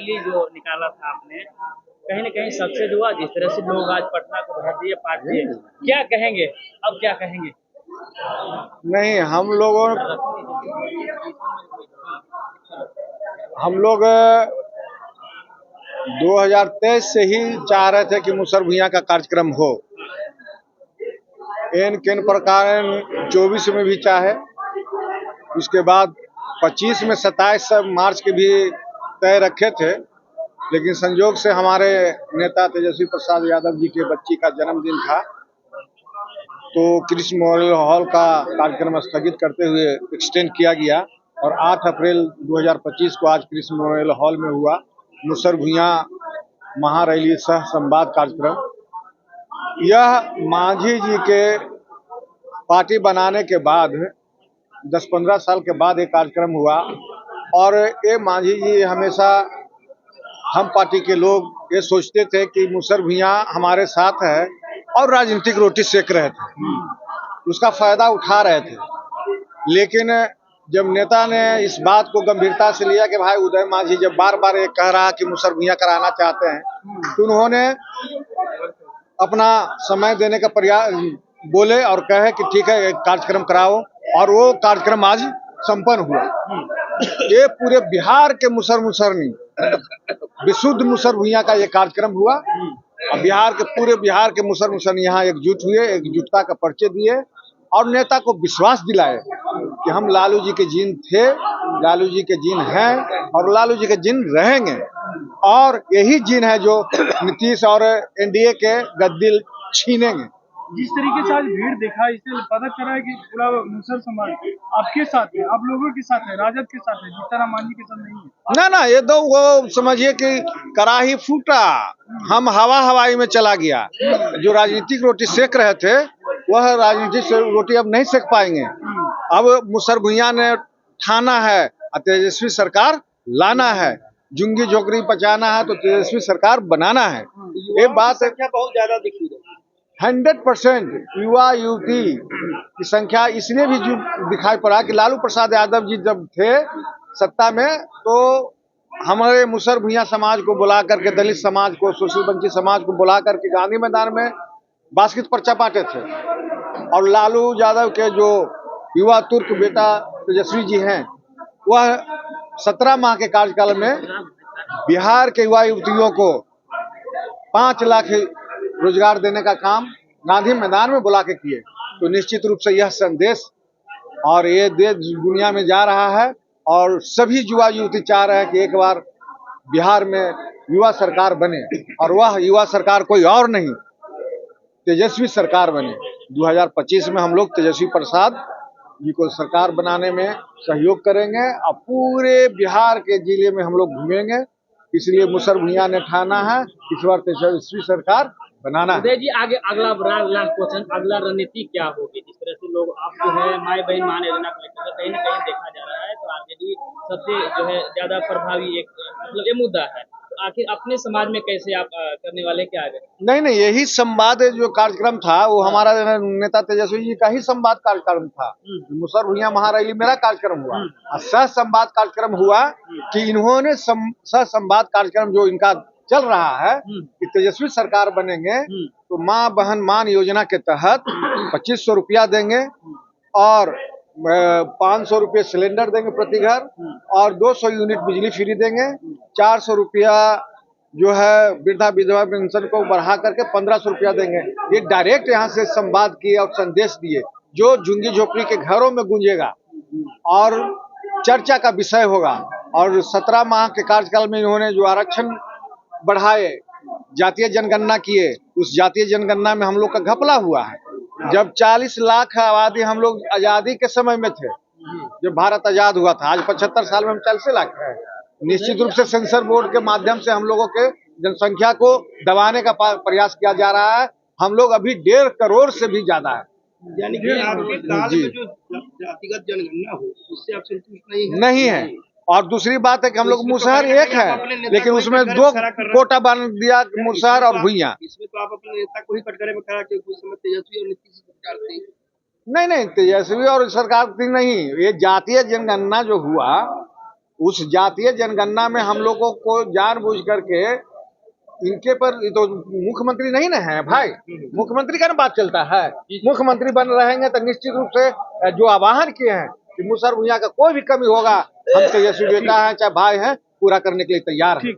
Rally जो निकाला था आपने, कहीं ना कहीं सक्सेस हुआ? जिस तरह से लोग आज पटना को भर दिए, पाट दिए, क्या कहेंगे? अब क्या कहेंगे? नहीं, हम लोग 2023 से ही चाह रहे थे कि मुसहर भुइयां का कार्यक्रम हो। एन केन प्रकार 24 में भी चाहे, उसके बाद 25 में 27 मार्च के भी तय रखे थे, लेकिन संयोग से हमारे नेता तेजस्वी प्रसाद यादव जी के बच्ची का जन्मदिन था, तो कृष्ण मेमोरियल हॉल का कार्यक्रम स्थगित करते हुए एक्सटेंड किया गया और 8 अप्रैल 2025 को आज कृष्ण मेमोरियल हॉल में हुआ मुसहर भुइयां महारैली सह संवाद कार्यक्रम। यह मांझी जी के पार्टी बनाने के बाद 10-15 साल के बाद एक कार्यक्रम हुआ और ये मांझी जी हमेशा हम पार्टी के लोग ये सोचते थे कि मुसहर भुइयां हमारे साथ है और राजनीतिक रोटी सेक रहे थे, उसका फायदा उठा रहे थे। लेकिन जब नेता ने इस बात को गंभीरता से लिया कि भाई उदय मांझी जब बार बार ये कह रहा कि मुसहर भुइयां कराना चाहते हैं, तो उन्होंने अपना समय देने का प्रयास बोले और कहे कि ठीक है एक कार्यक्रम कराओ, और वो कार्यक्रम आज संपन्न हुआ। ये पूरे बिहार के मुसहर नहीं, विशुद्ध मुसहर भुइयां का ये कार्यक्रम हुआ और पूरे बिहार के मुसहर यहाँ एकजुट हुए, एकजुटता का परिचय दिए और नेता को विश्वास दिलाए कि हम लालू जी के जिन थे, लालू जी के जिन हैं और लालू जी के जिन रहेंगे, और यही जिन है जो नीतीश और एनडीए के गद्दी छीनेंगे। जिस तरीके से आज भीड़ देखा, इससे पता चला है कि पूरा मुसहर समाज आपके साथ है, आप लोगों के साथ है, राजद के साथ है, जीतन राम मांझी के साथ नहीं है। ना, ये तो वो समझिए कि कराही फूटा, हम हवाई में चला गया। जो राजनीतिक रोटी सेक रहे थे वह राजनीतिक रोटी अब नहीं सेक पाएंगे। अब मुसहर भुइयां ने ठाना है, तेजस्वी सरकार लाना है, जुंगी झोंकड़ी पचाना है तो तेजस्वी सरकार बनाना है। ये बात संख्या बहुत ज्यादा दिख रही है। 100% युवा युवती की संख्या इसलिए भी दिखाई पड़ा कि लालू प्रसाद यादव जी जब थे सत्ता में तो हमारे मुसहर भुइयां समाज को बुला करके, दलित समाज को, शोषित वंचित समाज को बुला करके गांधी मैदान में बास्केट पर्चा बांटे थे, और लालू यादव के जो युवा तुर्क बेटा तेजस्वी जी हैं, वह 17 माह के कार्यकाल में बिहार के युवा युवतियों को 5 लाख रोजगार देने का काम गांधी मैदान में बुला के किए। तो निश्चित रूप से यह संदेश और ये देश दुनिया में जा रहा है और सभी युवा युवती चाह रहे हैं कि एक बार बिहार में युवा सरकार बने, और वह युवा सरकार कोई और नहीं, तेजस्वी सरकार बने। 2025 में हम लोग तेजस्वी प्रसाद जी को सरकार बनाने में सहयोग करेंगे और पूरे बिहार के जिले में हम लोग घूमेंगे। इसलिए मुसहर भुइयां ने ठाना है इस बार तेजस्वी सरकार बनाना है। उदय जी, आगे अगला लास्ट क्वेश्चन, अगला रणनीति क्या होगी? जिस तरह से लोग आप जो है माई बहन मान योजना को लेकर कहीं ना कहीं देखा जा रहा है, तो आरजेडी सबसे जो है ज्यादा प्रभावी एक मतलब ये मुद्दा है, तो आखिर अपने समाज में कैसे आप करने वाले क्या आगे? नहीं, यही संवाद जो कार्यक्रम था वो हमारा नेता तेजस्वी जी का ही संवाद कार्यक्रम था। मुसहर भुइयां महारैली मेरा कार्यक्रम हुआ और सह संवाद कार्यक्रम हुआ कि इन्होंने सह संवाद कार्यक्रम जो इनका चल रहा है कि तेजस्वी सरकार बनेंगे तो माँ बहन मान योजना के तहत 2500 रुपया देंगे और 500 रुपये सिलेंडर देंगे प्रति घर और 200 यूनिट बिजली फ्री देंगे। 400 रुपया जो है वृद्धा विधवा पेंशन को बढ़ा करके 1500 रुपया देंगे। ये डायरेक्ट यहाँ से संवाद किए और संदेश दिए जो झुग्गी झोपड़ी के घरों में गूंजेगा और चर्चा का विषय होगा। और 17 माह के कार्यकाल में इन्होंने जो आरक्षण बढ़ाए, जातीय जनगणना किए, उस जातीय जनगणना में हम लोग का घपला हुआ है। जब 40 लाख आबादी हम लोग आजादी के समय में थे, जब भारत आजाद हुआ था, आज 75 साल में हम 40 लाख है। निश्चित रूप से सेंसर बोर्ड के माध्यम से हम लोगों के जनसंख्या को दबाने का प्रयास किया जा रहा है। हम लोग अभी 1.5 करोड़ से भी ज्यादा है। यानी कि आपके काल में जो जातिगत जनगणना हो उससे आप संतुष्ट नहीं है। और दूसरी बात है कि हम लोग मुसहर एक है, लेकिन उसमें 2 कोटा बन दिया, मुसहर और भुइयां। इसमें तो आप अपने नेता को ही कटघरे में खड़ा किया, उस समय तेजस्वी और नीतीश सरकार थी। नहीं, तेजस्वी और सरकार थी नहीं। ये जातीय जनगणना जो हुआ उस जातीय जनगणना में हम लोगों को जानबूझ करके इनके पर, ये तो मुख्यमंत्री नहीं ना है भाई, मुख्यमंत्री का ना बात चलता है। मुख्यमंत्री बन रहेंगे तो निश्चित रूप से जो आह्वान किए हैं कि मुसहर भुइयां का कोई भी कमी होगा, हम तेजस्वी बेटा है चाहे भाई हैं, पूरा करने के लिए तैयार हैं।